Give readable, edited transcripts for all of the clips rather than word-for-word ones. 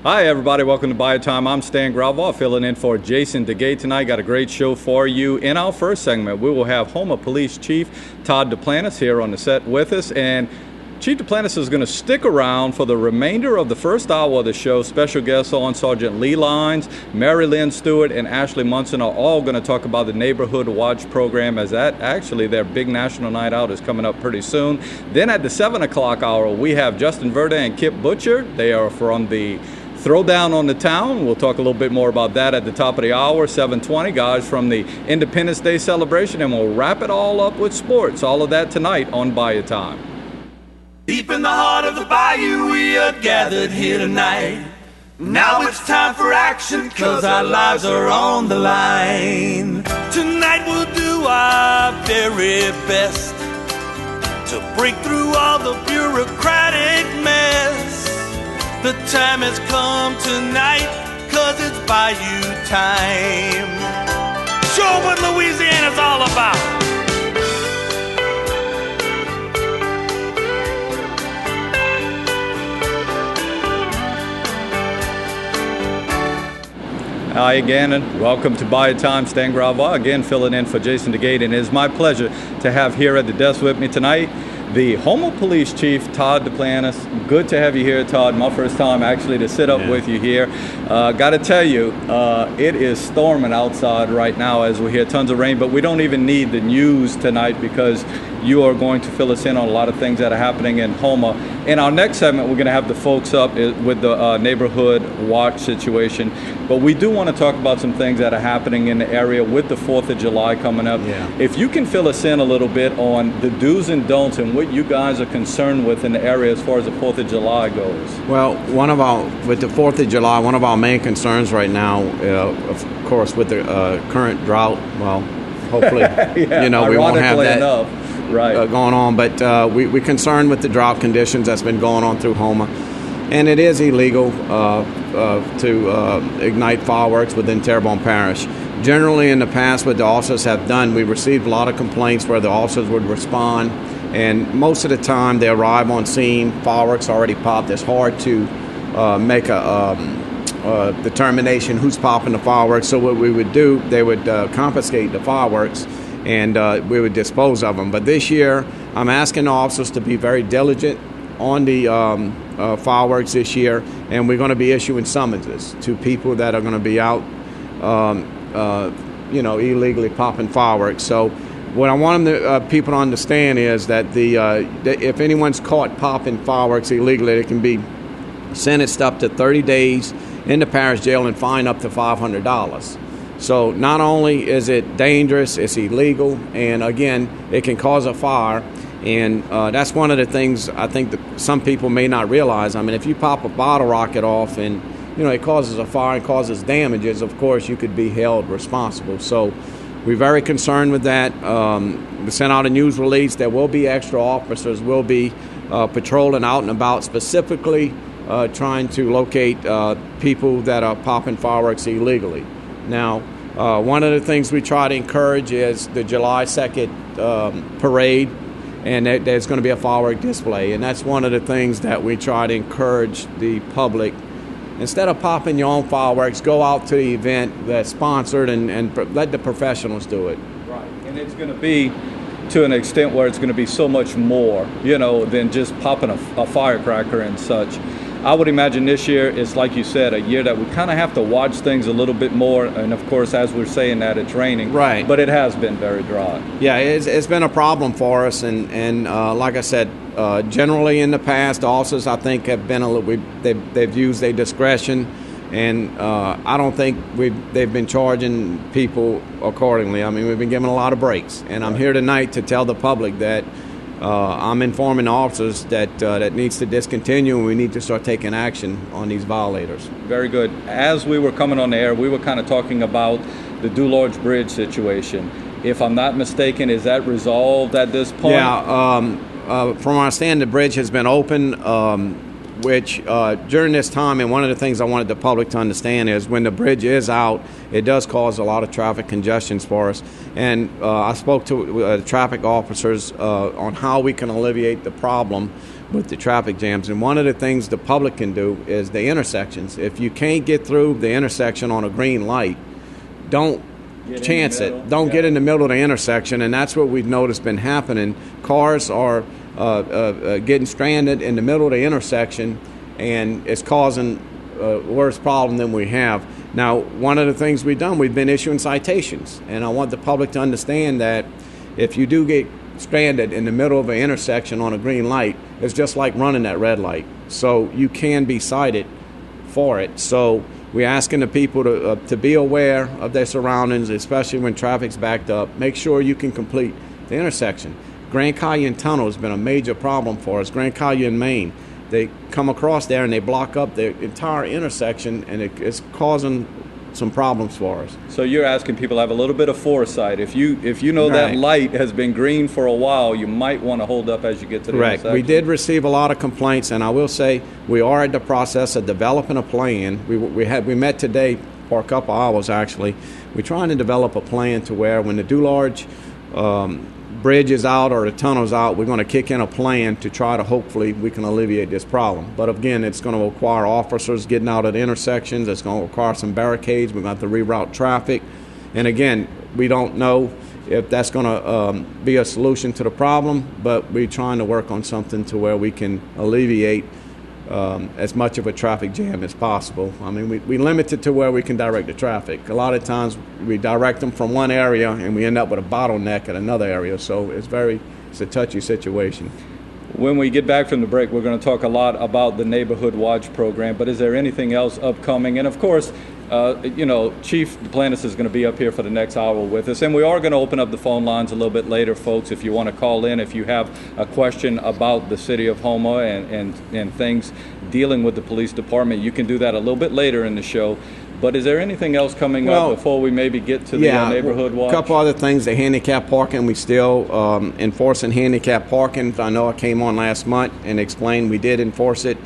Hi, everybody. Welcome to Bayou Time. I'm Stan Gravois, filling in for Jason DeGay tonight. Got a great show for you. In our first segment, we will have Houma Police Chief Todd Duplantis here on the set with us. And Chief Duplantis is going to stick around for the remainder of the first hour of the show. Special guests on Sergeant Lee Lines, Mary Lynn Stewart, and Ashley Munson are all going to talk about the Neighborhood Watch program, as that actually their big national night out is coming up pretty soon. Then at the 7 o'clock hour, we have Justin Verda and Kip Butcher. They are from the Throwdown on the Town. We'll talk a little bit more about that at the top of the hour. 7:20, guys from the Independence Day celebration, and we'll wrap it all up with sports. All of that tonight on Bayou Time. Deep in the heart of the bayou, we are gathered here tonight. Now it's time for action, 'cause our lives are on the line. Tonight we'll do our very best to break through all the bureaucratic mess. The time has come tonight, 'cause it's Bayou time. Show what Louisiana's all about. Hi again, and welcome to Bayou Time. Stan Gravois again filling in for Jason DeGay, and it is my pleasure to have here at the desk with me tonight the Houma Police Chief, Todd Duplantis. Good to have you here, Todd. My first time actually to sit up with you here. Got to tell you, it is storming outside right now as we hear tons of rain, but we don't even need the news tonight because you are going to fill us in on a lot of things that are happening in Houma. In our next segment, we're going to have the folks up with the neighborhood watch situation, but we do want to talk about some things that are happening in the area with the 4th of July coming up. Yeah. If you can fill us in a little bit on the do's and don'ts and what you guys are concerned with in the area as far as the 4th of July goes. Well, with the 4th of July, one of our main concerns right now, of course, with the current drought, well, hopefully, we won't have that going on. But we're concerned with the drought conditions that's been going on through Houma. And it is illegal to ignite fireworks within Terrebonne Parish. Generally, in the past, what the officers have done, we received a lot of complaints where the officers would respond, and most of the time they arrive on scene, fireworks already popped. It's hard to make a determination who's popping the fireworks. So what we would do, they would confiscate the fireworks, and we would dispose of them. But this year, I'm asking the officers to be very diligent on the fireworks this year, and we're going to be issuing summonses to people that are going to be out, illegally popping fireworks. So what I want people to understand is that if anyone's caught popping fireworks illegally, they can be sentenced up to 30 days in the parish jail and fined up to $500. So not only is it dangerous, it's illegal, and again, it can cause a fire. And that's one of the things I think that some people may not realize. I mean, if you pop a bottle rocket off and, it causes a fire and causes damages, of course, you could be held responsible. So we're very concerned with that. We sent out a news release. There will be extra officers will be patrolling out and about, specifically trying to locate people that are popping fireworks illegally. Now, one of the things we try to encourage is the July 2nd parade, and there's going to be a firework display. And that's one of the things that we try to encourage the public. Instead of popping your own fireworks, go out to the event that's sponsored and let the professionals do it. Right, and it's going to be to an extent where it's going to be so much more, than just popping a firecracker and such. I would imagine this year is, like you said, a year that we kind of have to watch things a little bit more. And, of course, as we're saying that, it's raining. Right. But it has been very dry. Yeah, it's been a problem for us. And like I said, generally in the past, the officers, I think, have been they've used their discretion. And I don't think they've been charging people accordingly. I mean, we've been giving a lot of breaks. And I'm here tonight to tell the public that I'm informing the officers that needs to discontinue, and we need to start taking action on these violators. Very good. As we were coming on the air, we were kind of talking about the Dularge Bridge situation. If I'm not mistaken, is that resolved at this point? Yeah. From our understanding, the bridge has been open, which during this time, and one of the things I wanted the public to understand is when the bridge is out, it does cause a lot of traffic congestions for us. And I spoke to traffic officers on how we can alleviate the problem. with the traffic jams. And one of the things the public can do is the intersections. If you can't get through the intersection on a green light, don't chance it. Don't get in the middle of the intersection, and that's what we've noticed been happening. Cars are getting stranded in the middle of the intersection, and it's causing a worse problem than we have. Now, one of the things we've done, we've been issuing citations, and I want the public to understand that if you do get stranded in the middle of an intersection on a green light, it's just like running that red light. So you can be cited for it. So we're asking the people to be aware of their surroundings, especially when traffic's backed up. Make sure you can complete the intersection. Grand Canyon Tunnel has been a major problem for us. Grand Canyon, Maine. They come across there and they block up the entire intersection, and it's causing some problems for us. So you're asking people to have a little bit of foresight. If you know that light has been green for a while, you might want to hold up as you get to the intersection. We did receive a lot of complaints, and I will say we are in the process of developing a plan. We met today for a couple hours actually. We're trying to develop a plan to where when the Dularge Bridge is out or the tunnel's out, we're going to kick in a plan to try to hopefully we can alleviate this problem. But again, it's going to require officers getting out at intersections. It's going to require some barricades. We're going to have to reroute traffic. And again, we don't know if that's going to be a solution to the problem, but we're trying to work on something to where we can alleviate as much of a traffic jam as possible. I mean, we limit it to where we can direct the traffic. A lot of times we direct them from one area and we end up with a bottleneck at another area, so it's a touchy situation. When we get back from the break, we're going to talk a lot about the Neighborhood Watch program, but is there anything else upcoming? And of course, Chief Duplantis is going to be up here for the next hour with us, and we are going to open up the phone lines a little bit later, folks. If you want to call in, if you have a question about the city of Houma and things dealing with the police department, you can do that a little bit later in the show. But is there anything else coming up before we maybe get to the Neighborhood Watch? A couple other things. The handicap parking, we still enforcing handicap parking. I know I came on last month and explained we did enforce it,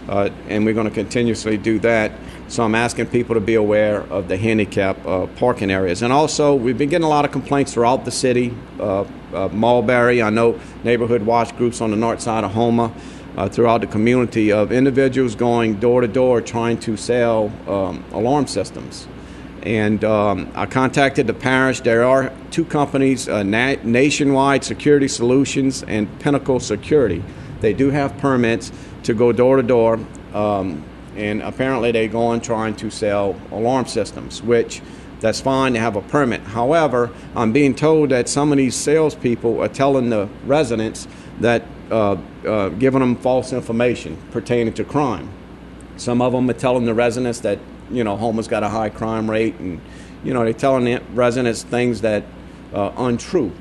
and we're going to continuously do that. So I'm asking people to be aware of the handicap parking areas. And also, we've been getting a lot of complaints throughout the city. Mulberry, I know Neighborhood Watch groups on the north side of Houma, throughout the community, of individuals going door to door trying to sell alarm systems. And I contacted the parish. There are two companies, Nationwide Security Solutions and Pinnacle Security. They do have permits to go door to door. And apparently they go on trying to sell alarm systems, which that's fine to have a permit. However, I'm being told that some of these salespeople are telling the residents that giving them false information pertaining to crime. Some of them are telling the residents that Houma's got a high crime rate, and they're telling the residents things that are untrue.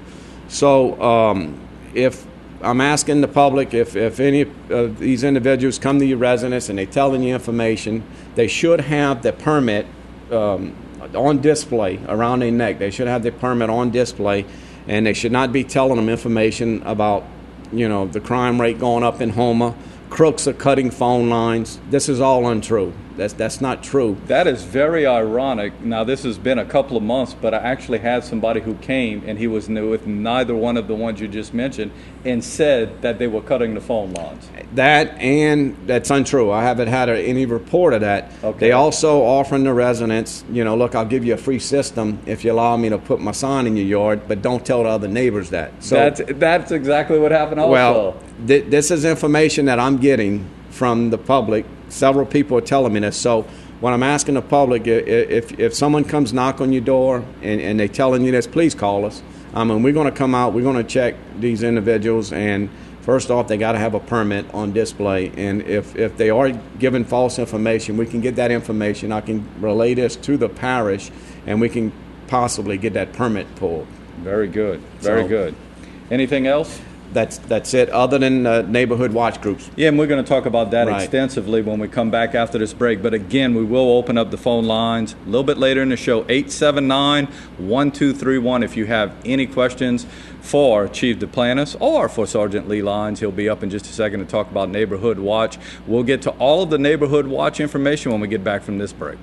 So if I'm asking the public, if any of these individuals come to your residence and they're telling you information, they should have the permit on display around their neck. They should have the permit on display, and they should not be telling them information about, the crime rate going up in Houma. Crooks are cutting phone lines. This is all untrue. That's not true. That is very ironic. Now, this has been a couple of months, but I actually had somebody who came, and he was with neither one of the ones you just mentioned, and said that they were cutting the phone lines. That's untrue. I haven't had any report of that. Okay. They also offering the residents, look, I'll give you a free system if you allow me to put my sign in your yard, but don't tell the other neighbors that. So that's exactly what happened also. Well, this is information that I'm getting from the public. Several people are telling me this. So what I'm asking the public, if someone comes knock on your door and they're telling you this, please call us. We're going to come out. We're going to check these individuals. And first off, they got to have a permit on display. And if they are giving false information, we can get that information. I can relay this to the parish, and we can possibly get that permit pulled. Very good. Very good. Anything else? That's it, other than neighborhood watch groups. Yeah, and we're going to talk about that extensively when we come back after this break. But again, we will open up the phone lines a little bit later in the show, 879-1231. If you have any questions for Chief Duplantis or for Sergeant Lee Lyons, he'll be up in just a second to talk about Neighborhood Watch. We'll get to all of the Neighborhood Watch information when we get back from this break.